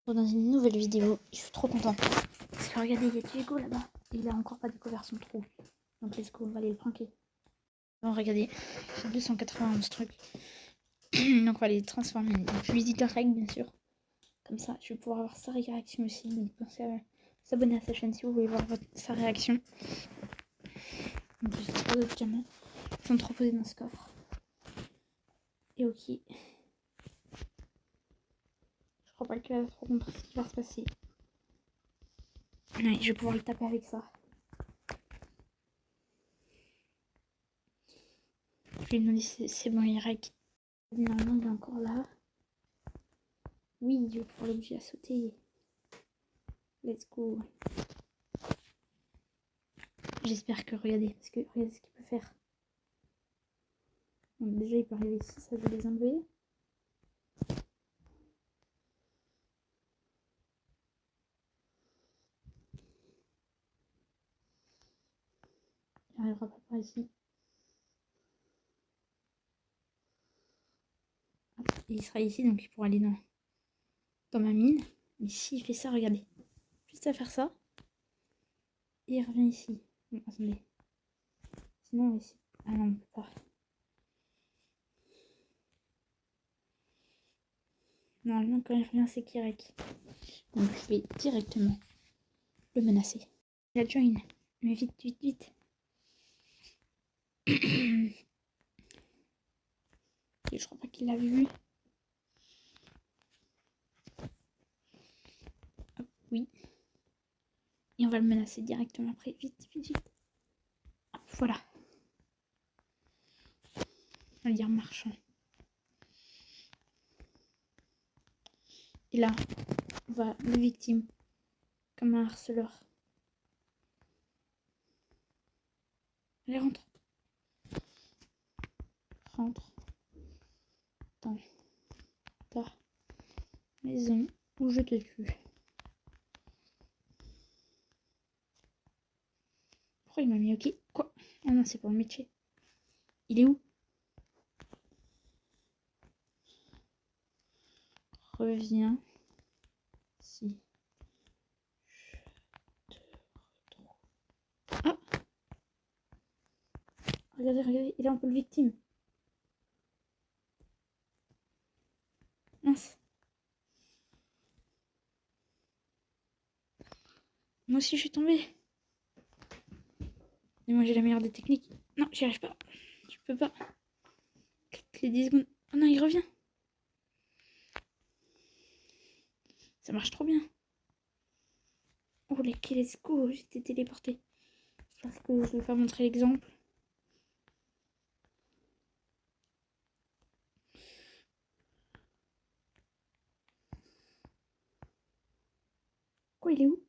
Dans une nouvelle vidéo. Je suis trop contente. Parce que regardez, il y a Diego là-bas. Et il a encore pas découvert son trou. Donc let's go, on va aller le pranker. Bon, regardez, j'ai 291 trucs. Donc on va les transformer. Donc je lui dis direct, bien sûr. Comme ça, je vais pouvoir avoir sa réaction aussi. Donc pensez à s'abonner à sa chaîne si vous voulez voir sa réaction. Donc j'ai trop d'autres diamants. Ils sont trop posés dans ce coffre. Et ok. Je crois pas qu'il a trop compris ce qui va se passer. Ouais, je vais pouvoir le taper avec ça. Je vais lui demander si c'est bon, il règle. Normalement, il est encore là. Oui, je vais pouvoir l'obliger à sauter. Let's go. J'espère que, regardez, parce que regardez ce qu'il peut faire. Donc déjà, il peut arriver ici, ça je vais les enlever. Il n'arrivera pas par ici. Hop, et il sera ici, donc il pourra aller dans ma mine. Mais s'il fait ça, regardez. Juste à faire ça. Et il revient ici. Bon, attendez. Sinon, ici. Ah non, on peut pas. Normalement, quand il revient, c'est Kirek. Donc je vais directement le menacer. Il a join. Mais vite, vite, vite. Et je crois pas qu'il l'a vu. Hop, oui. Et on va le menacer directement après. Vite, vite, vite. Hop, voilà. On va le dire marchand. Et là, on va le victime comme un harceleur. Allez, rentre. Rentre dans ta maison ou je te tue. Pourquoi il m'a mis ok? Quoi? Ah non, c'est pour le métier. Il est où? Reviens si je te retrouve. Ah! Regardez, regardez, il est un peu le victime. Mince. Moi aussi, je suis tombée. Et moi, j'ai la meilleure des techniques. Non, j'y arrive pas. Je peux pas. Toutes les 10 secondes. Oh non, il revient. Ça marche trop bien. Oh, les let's go. J'étais téléportée. J'espère que je vais pas montrer l'exemple. Quoi, il est où?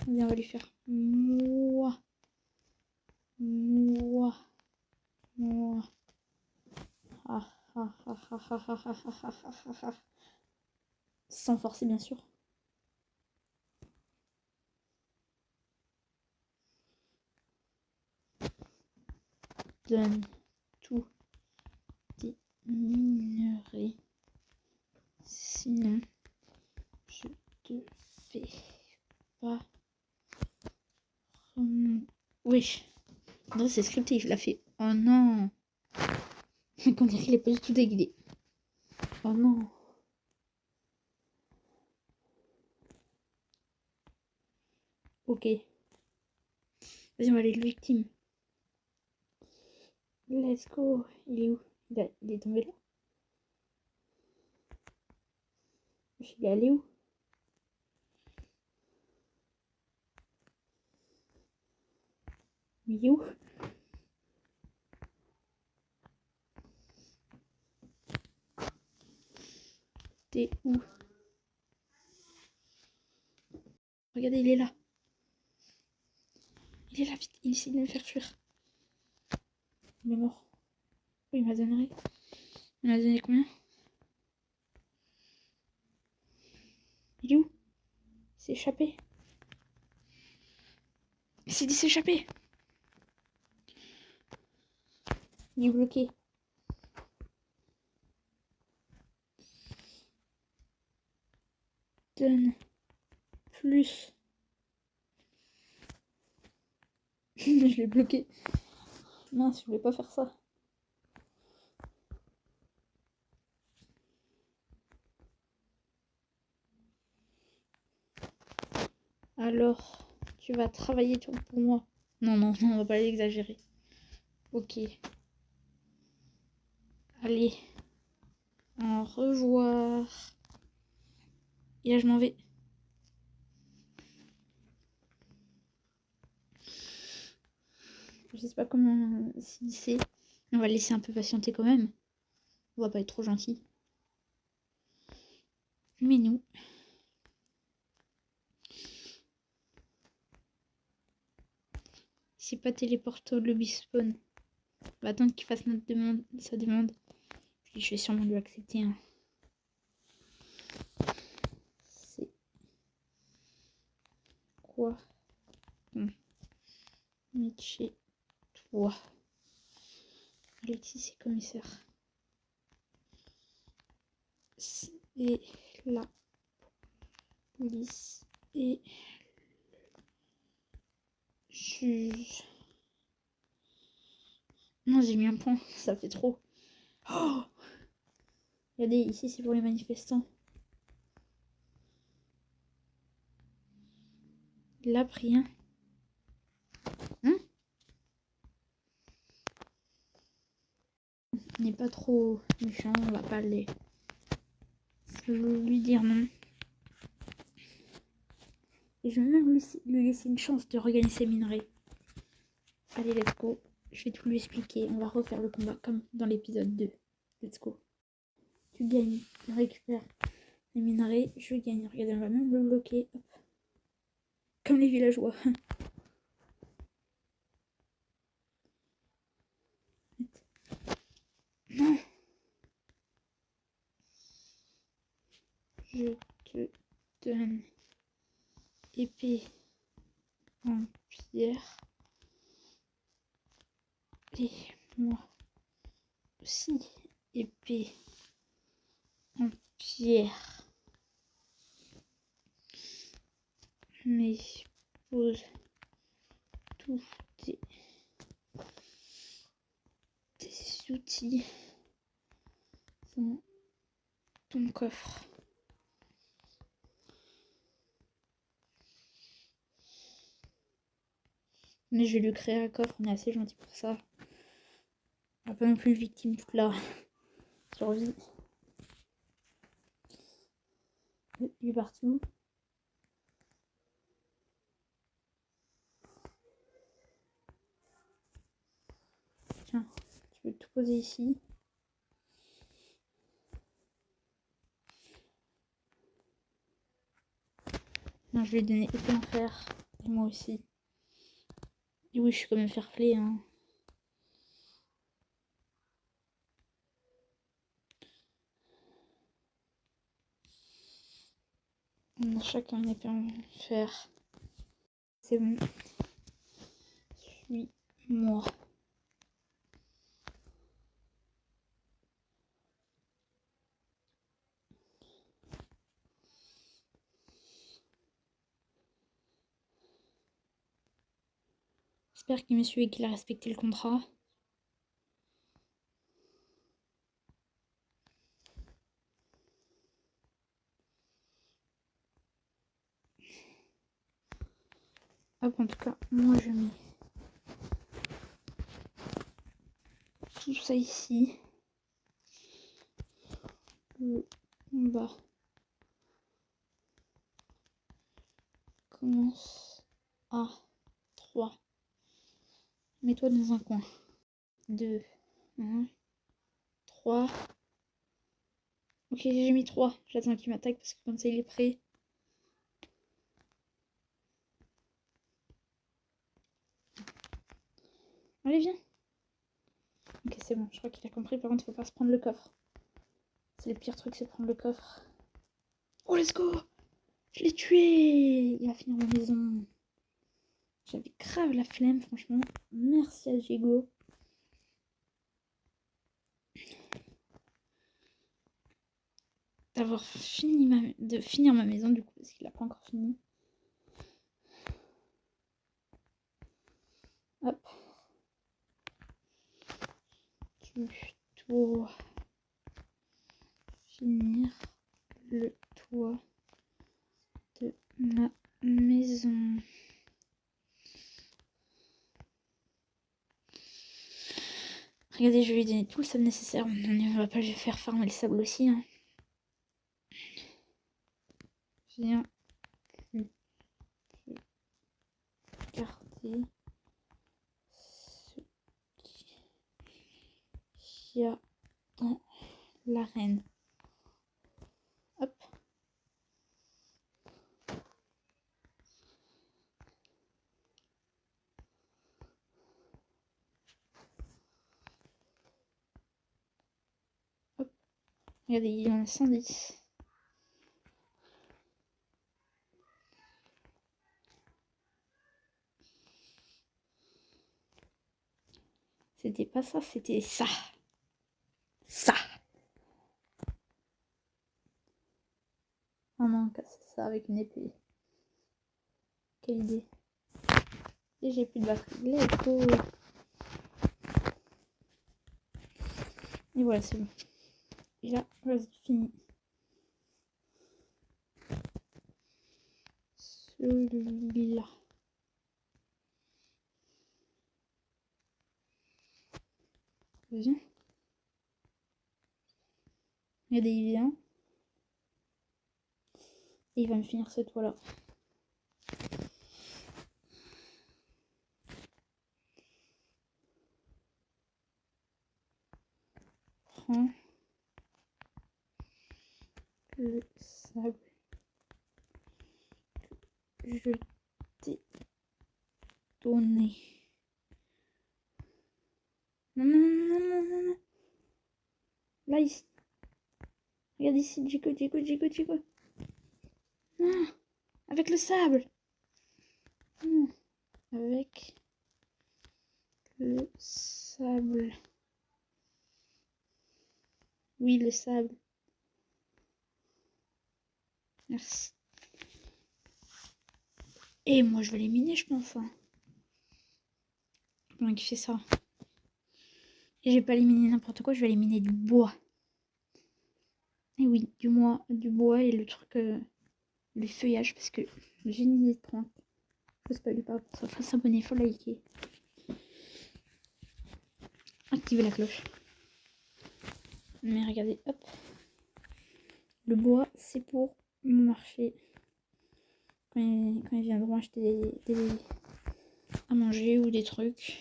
On va lui faire moi. Moi. Moi. Ah, ah, ah, ah, ah, ah, ah, ah, ah, ah, ah. Sans forcer, bien sûr. Donne tout des minerais. Sinon, je te fais pas. Oui. Non, c'est scripté, il l'a fait. Oh non. Qu'on dirait qu'il est pas du tout déguisé. Oh non. Ok. Vas-y, on va aller le victime. Let's go. Il est où? Il est tombé là. Il est allé où? Il est où? T'es où? Regardez, il est là. Il est là, vite. Il essaie de me faire fuir. Il est mort. Oh, il m'a donné. Il m'a donné combien? Il est où? Il s'est échappé. Il s'est dit s'échapper. Il est bloqué. Donne plus. Je l'ai bloqué. Mince, je voulais pas faire ça. Alors, tu vas travailler pour moi. Non, non, on va pas l'exagérer. Ok. Allez. Au revoir. Et là, je m'en vais. Je sais pas comment si c'est. On va le laisser un peu patienter quand même. On va pas être trop gentil. Mais nous. C'est pas téléporté au lobby spawn. On va attendre qu'il fasse notre demande, sa demande. Puis je vais sûrement lui accepter. Hein. C'est quoi chez toi? Alexis, c'est commissaire. Et la police et juge. Non, j'ai mis un point, ça fait trop. Oh, regardez, ici c'est pour les manifestants. Là, rien. On n'est pas trop méchant, on va pas lui dire non. Et je vais même lui laisser une chance de regagner ses minerais. Allez, let's go. Je vais tout lui expliquer. On va refaire le combat comme dans l'épisode 2. Let's go. Tu gagnes, tu récupères les minerais. Je gagne. Regardez, on va même le bloquer. Hop. Comme les villageois. Non. Je te donne épée en pierre. Et moi aussi épée en pierre. Mais pose tous tes outils dans ton coffre. Mais je vais lui créer un coffre, on est assez gentil pour ça. On va pas non plus victime toute la survie. Il est parti où? Tiens, tu peux tout poser ici. Non, je vais lui donner épée en fer. Et moi aussi. Et oui, je suis quand même fair play, hein. On a chacun une épée en fer. C'est bon. Suis-moi. J'espère qu'il me suit et qu'il a respecté le contrat. Hop, en tout cas, moi je mets tout ça ici. Le combat commence à 3. Mets-toi dans un coin. 2, 1, 3. Ok, j'ai mis 3. J'attends qu'il m'attaque parce que comme ça il est prêt. Allez, viens. Ok, c'est bon, je crois qu'il a compris. Par contre, faut pas se prendre le coffre. C'est le pire truc, c'est prendre le coffre. Oh, let's go! Je l'ai tué! Il va finir ma maison. J'avais grave la flemme, franchement. Merci à Diego. d'avoir fini de finir ma maison du coup parce qu'il a pas encore fini. Hop. Tu dois finir le toit de ma maison. Regardez, je vais lui donner tout le sable nécessaire. On ne va pas lui faire farmer le sable aussi. Hein. Viens. Regardez ce qu'il y a dans l'arène. Hop. Hop. Regardez, il en a 110. C'était pas ça, c'était ça. Ça. Oh non, casser ça avec une épée. Quelle idée. Et j'ai plus de batterie. Let's go. Et voilà, c'est bon. Et là, c'est fini. Celui-là. Viens. Regardez, il vient. Et il va me finir ce toit-là. Prends le sable que je t'ai donné. Non, non, non, non, non, non. Là, ici. Regarde ici, Jigo. Non, avec le sable. Non, avec le sable. Oui, le sable. Merci. Et moi, je vais les miner, je pense. Hein. Comment il fait ça? Et je vais pas les miner n'importe quoi, je vais les miner du bois. Et oui, du bois et le truc, le feuillage, parce que j'ai une idée de prank. Faut se pas lui pas pour ça. Faut s'abonner, faut liker. Activez la cloche. Mais regardez, hop. Le bois, c'est pour mon marché. Quand ils viendront acheter des à manger ou des trucs.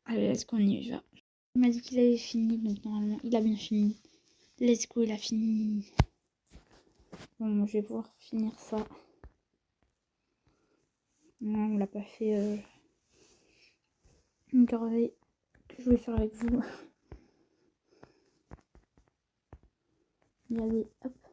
Allez, let's go, on y va. Il m'a dit qu'il avait fini, donc normalement, il a bien fini. Let's go, il a fini. Bon, je vais pouvoir finir ça. Non, on l'a pas fait une corvée que je vais faire avec vous. Regardez, hop.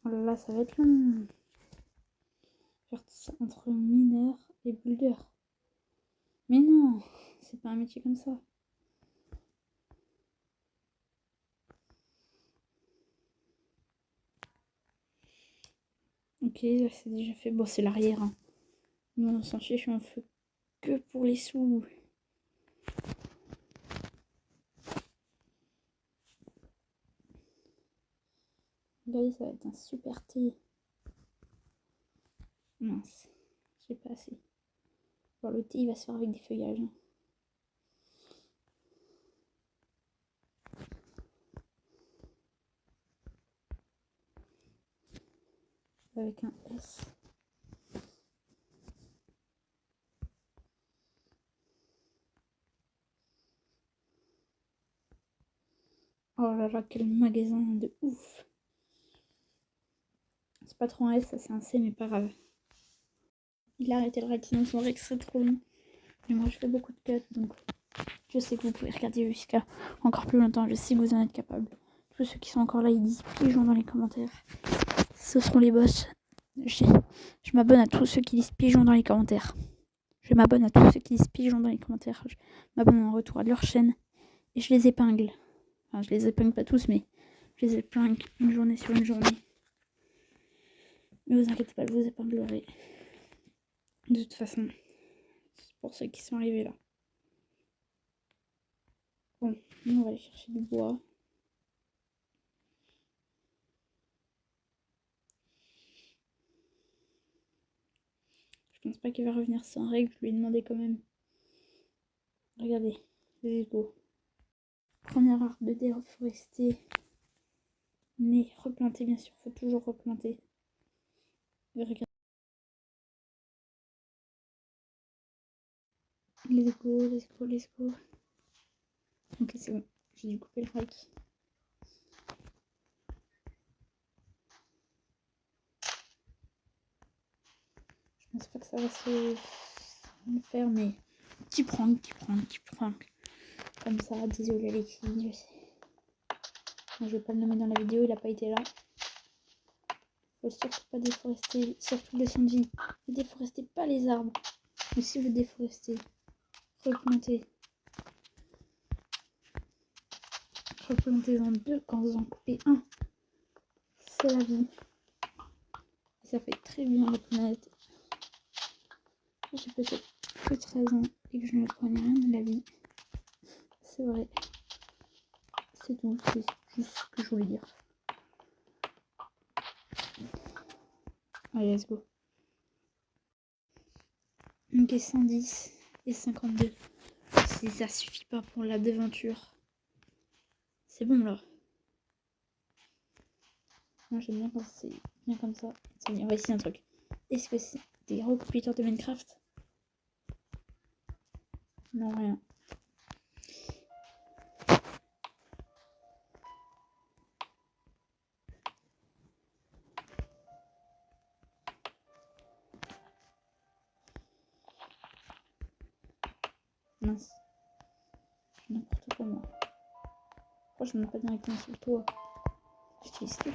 Oh là là, ça va être long. Faire ça entre mineur et builder. Mais non, c'est pas un métier comme ça. Ok, là c'est déjà fait. Bon, c'est l'arrière. Hein. Non, on s'en fiche, on fait que pour les sous. Regardez, ça va être un super thé. Mince, j'ai pas assez. Bon, le thé, il va se faire avec des feuillages. Hein. Avec un S. Oh là là, quel magasin de ouf. C'est pas trop un S, ça c'est un C, mais pas grave. Il a arrêté le Rhinoceros Rex, c'est trop long. Mais moi je fais beaucoup de cuts, donc je sais que vous pouvez regarder jusqu'à encore plus longtemps. Je sais que vous en êtes capable. Tous ceux qui sont encore là, ils disent pigeon dans les commentaires. Ce seront les boss. Je m'abonne à tous ceux qui disent pigeon dans les commentaires. Je m'abonne à tous ceux qui se pigeons dans les commentaires. Je m'abonne en retour à leur chaîne. Et je les épingle. Enfin, je les épingle pas tous, mais je les épingle une journée sur une journée. Mais vous inquiétez pas, je vous épinglerai. De toute façon, c'est pour ceux qui sont arrivés là. Bon, on va aller chercher du bois. Je pense pas qu'il va revenir sans règle, je lui ai demandé quand même. Regardez, les égos. Premier arbre de déforesté. Mais replanter, bien sûr, faut toujours replanter. Et regardez. Let's go, let's go, let's go. Ok, c'est bon, j'ai dû couper le mic. Je pense pas que ça va se faire, mais petit prank. Comme ça, désolé Alexis, je sais. Moi, je vais pas le nommer dans la vidéo, il a pas été là. Faut surtout pas déforester, surtout le Sanji. Ne déforestez pas les arbres. Mais si vous déforestez, replantez. Replantez-en deux quand vous en coupez un. C'est la vie. Et ça fait très bien la planète. J'ai peut-être que 13 ans et que je ne connais rien de la vie. C'est vrai. C'est tout. C'est juste ce que je voulais dire. Allez, let's go. Ok, 110 et 52. Si ça suffit pas pour la déventure. C'est bon là. Moi j'aime bien quand c'est bien comme ça. On va essayer un truc. Est-ce que c'est des recoupiteurs de Minecraft? Non, rien. Mince. N'importe quoi moi. Pourquoi je ne monte pas directement sur le toit? J'utilise tout.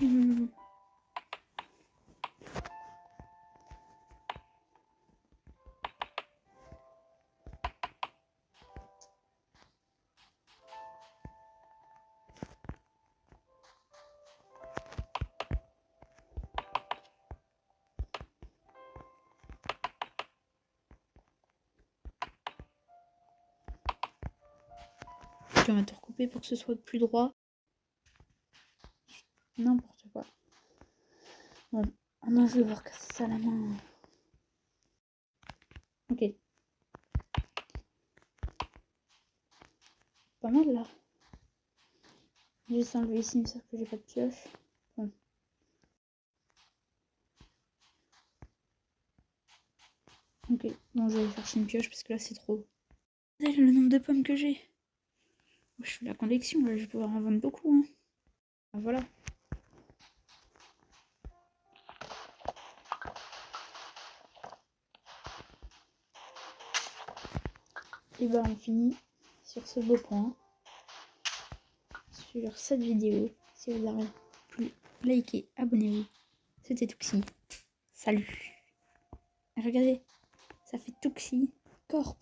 Je vais te recouper pour que ce soit plus droit. N'importe quoi. Bon, non, je vais voir casser ça à la main. Ok. Pas mal là. J'ai juste enlevé ici, mais sauf que j'ai pas de pioche. Bon. Ok, bon, je vais aller chercher une pioche parce que là c'est trop. Regardez le nombre de pommes que j'ai. Je fais la collection, là, je vais pouvoir en vendre beaucoup. Hein. Ah, voilà. Et ben on finit sur ce beau point. Sur cette vidéo. Si vous avez plu, likez, abonnez-vous. C'était Tuxi. Salut. Regardez, ça fait Tuxi Corp.